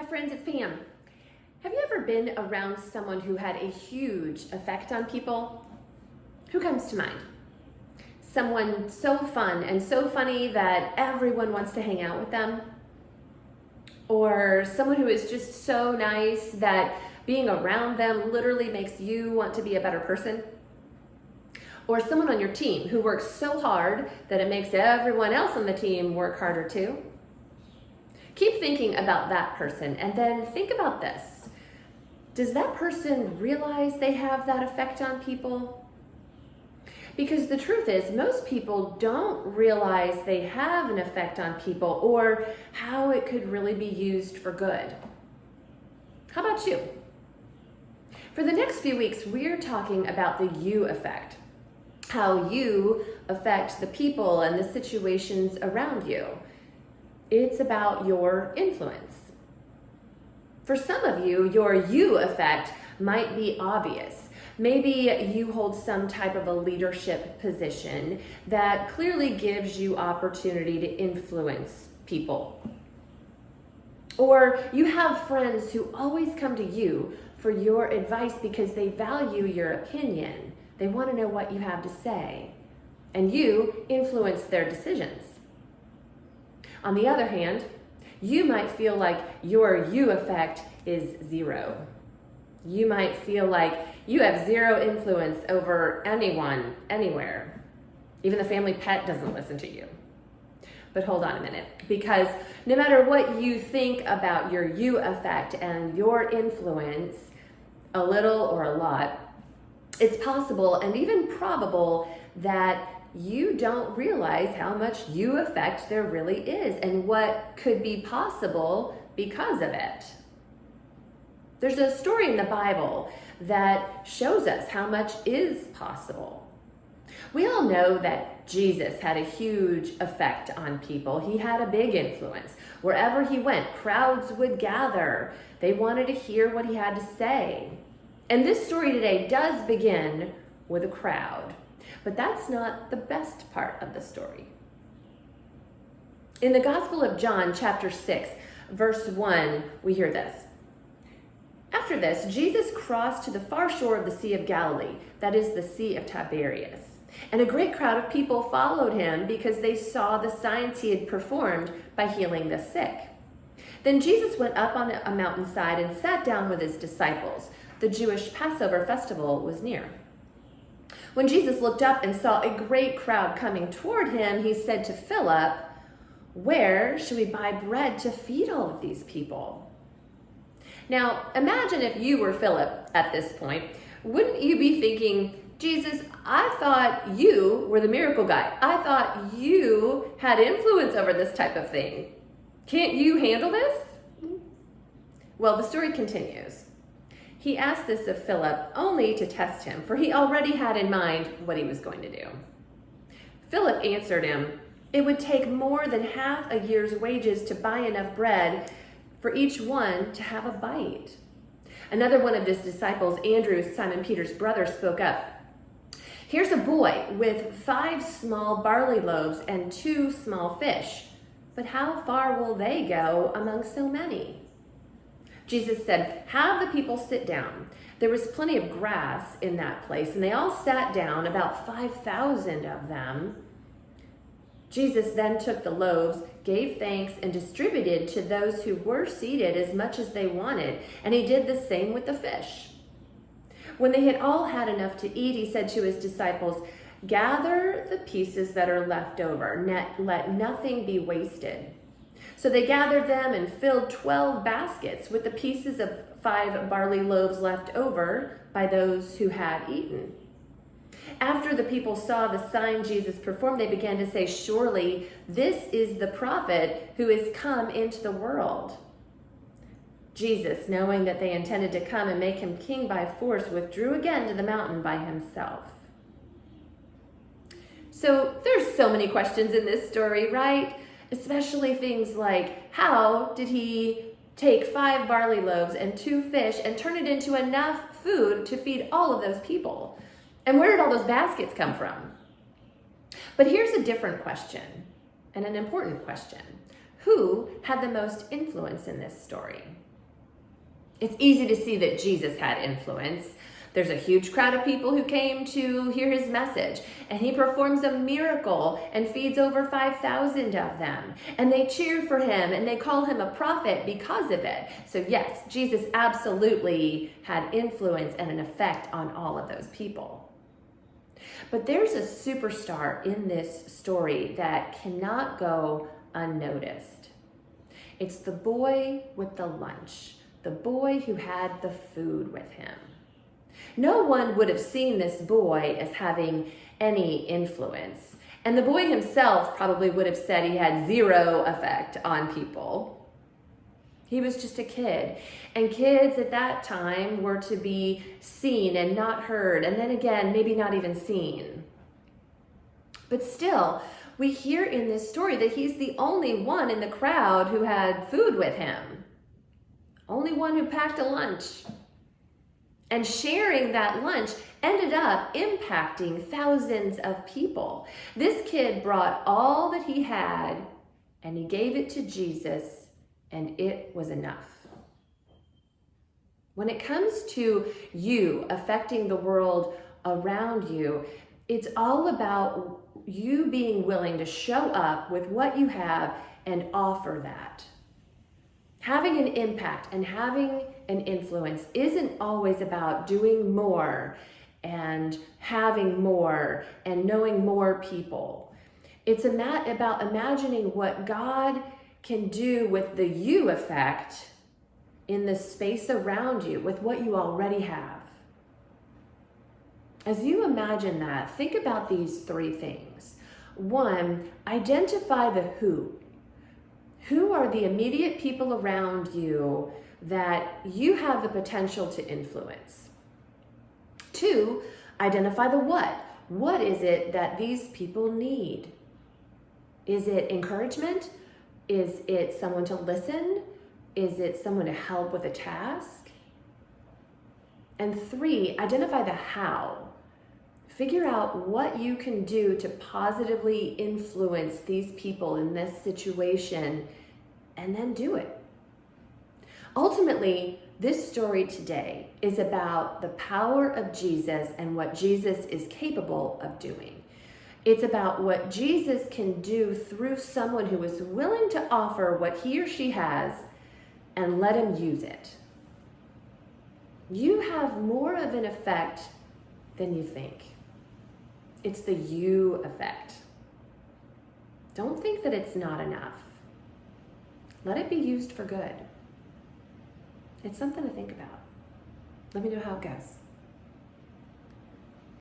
friends, it's Pam. Have you ever been around someone who had a huge effect on people? Who comes to mind? Someone so fun and so funny that everyone wants to hang out with them? Or someone who is just so nice that being around them literally makes you want to be a better person? Or someone on your team who works so hard that it makes everyone else on the team work harder too? Keep thinking about that person and then think about this. Does that person realize they have that effect on people? Because the truth is, most people don't realize they have an effect on people or how it could really be used for good. How about you? For the next few weeks, we're talking about the you effect, how you affect the people and the situations around you. It's about your influence. For some of you, your you effect might be obvious. Maybe you hold some type of a leadership position that clearly gives you opportunity to influence people. Or you have friends who always come to you for your advice because they value your opinion. They want to know what you have to say, and you influence their decisions. On the other hand, you might feel like your you effect is zero. You might feel like you have zero influence over anyone, anywhere. Even the family pet doesn't listen to you. But hold on a minute, because no matter what you think about your you effect and your influence, a little or a lot, it's possible and even probable that you don't realize how much you effect there really is and what could be possible because of it. There's a story in the Bible that shows us how much is possible. We all know that Jesus had a huge effect on people. He had a big influence. Wherever he went, crowds would gather. They wanted to hear what he had to say. And this story today does begin with a crowd. But that's not the best part of the story. In the Gospel of John, chapter 6, verse 1, we hear this. After this, Jesus crossed to the far shore of the Sea of Galilee, that is the Sea of Tiberias. And a great crowd of people followed him because they saw the signs he had performed by healing the sick. Then Jesus went up on a mountainside and sat down with his disciples. The Jewish Passover festival was near. When Jesus looked up and saw a great crowd coming toward him, he said to Philip, "Where should we buy bread to feed all of these people?" Now, imagine if you were Philip at this point. Wouldn't you be thinking, Jesus, I thought you were the miracle guy. I thought you had influence over this type of thing. Can't you handle this? Well, the story continues. He asked this of Philip only to test him, for he already had in mind what he was going to do. Philip answered him, "It would take more than half a year's wages to buy enough bread for each one to have a bite." Another one of his disciples, Andrew, Simon Peter's brother, spoke up. "Here's a boy with 5 small barley loaves and 2 small fish, but how far will they go among so many?" Jesus said, "Have the people sit down." There was plenty of grass in that place, and they all sat down, about 5,000 of them. Jesus then took the loaves, gave thanks, and distributed to those who were seated as much as they wanted, and he did the same with the fish. When they had all had enough to eat, he said to his disciples, "Gather the pieces that are left over, let nothing be wasted." So they gathered them and filled 12 baskets with the pieces of 5 barley loaves left over by those who had eaten. After the people saw the sign Jesus performed, they began to say, "Surely this is the prophet who is come into the world." Jesus, knowing that they intended to come and make him king by force, withdrew again to the mountain by himself. So there's so many questions in this story, right? Especially things like, how did he take 5 barley loaves and 2 fish and turn it into enough food to feed all of those people? And where did all those baskets come from? But here's a different question, and an important question. Who had the most influence in this story? It's easy to see that Jesus had influence. There's a huge crowd of people who came to hear his message, and he performs a miracle and feeds over 5,000 of them. And they cheer for him and they call him a prophet because of it. So yes, Jesus absolutely had influence and an effect on all of those people. But there's a superstar in this story that cannot go unnoticed. It's the boy with the lunch, the boy who had the food with him. No one would have seen this boy as having any influence. And the boy himself probably would have said he had zero effect on people. He was just a kid. And kids at that time were to be seen and not heard. And then again, maybe not even seen. But still, we hear in this story that he's the only one in the crowd who had food with him. Only one who packed a lunch. And sharing that lunch ended up impacting thousands of people. This kid brought all that he had and he gave it to Jesus, and it was enough. When it comes to you affecting the world around you, it's all about you being willing to show up with what you have and offer that. Having an impact and having an influence isn't always about doing more and having more and knowing more people. It's about imagining what God can do with the you effect in the space around you, with what you already have. As you imagine that, think about these three things. One, identify the who. Who are the immediate people around you that you have the potential to influence? Two, identify the what. What is it that these people need? Is it encouragement? Is it someone to listen? Is it someone to help with a task? And three, identify the how. Figure out what you can do to positively influence these people in this situation, and then do it. Ultimately, this story today is about the power of Jesus and what Jesus is capable of doing. It's about what Jesus can do through someone who is willing to offer what he or she has and let him use it. You have more of an effect than you think. It's the you effect. Don't think that it's not enough. Let it be used for good. It's something to think about. Let me know how it goes.